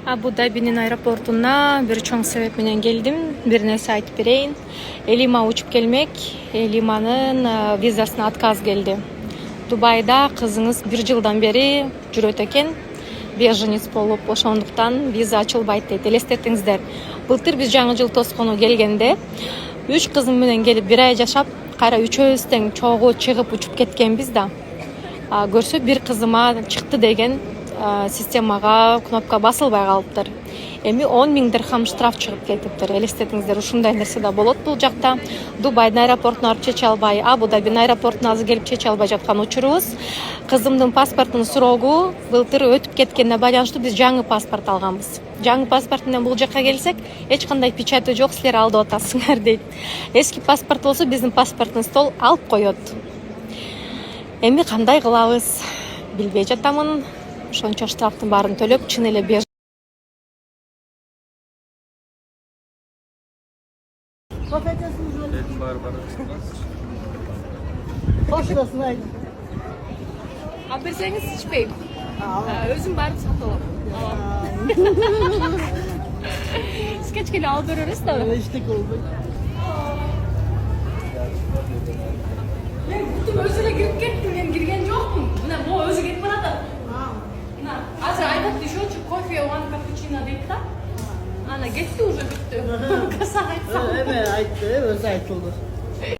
Абу Дабинин аэропортуна бир чоң себеп менен келдим. Бир нерсе айтып берейин. Элима учуп келмек. Элиманын визасына отказ келди. Дубайда кызыңыз 1 жылдан бери жүрөт экен. Беженец болуп, ошондуктан виза ачылбайт дейт. Элестетиңиздер. Былтыр биз жаңы жыл тоскону келгенде 3 кызым менен келип 1 ай жашап, кайра үчөөбүз тең чогуу чыгып учуп кеткенбиз да. Көрсө бир кызыма чыкты деген системага кнопка басылбай калыптыр. Эми 10.000 дирхам штраф чыгып кетиптир. Элестетиңиздер, ушундай нерсе да болот бул жакта. Дубайдын аэропортуна барып чече албай, Абу Дабинин аэропортуна азыр келип чече албай жаткан учурубуз. Кызымдын паспортун суроогу былтыр өтүп кеткенине байланыштуу биз жаңы паспорт алганбыз. Жаңы паспорт менен бул жакка келсек, эч кандай печати жок, силер алдап атасыңар дейт. Эски паспорт болсо биздин паспортун стол алып коет. Эми кандай кылабыз билбей жатамын. Ошончо штрафтын баарын төлөп, чын эле беш. Başlasın haydi. Берсеңиз içпейм. Өзүм барып сатып алам. Сиз кечкеле алып беребиз да. İşte oldu. Мен кутум өзүнө кирип кеттим, мен кирген жокмун. Мына могу өзү кетип баратат. Мына азыр айтат, ишочу кофе, one cappuccino дейт да. Ана кетти уже бүттү. Каса айтсам. Evet, ayıttı, öz ayıtıldı.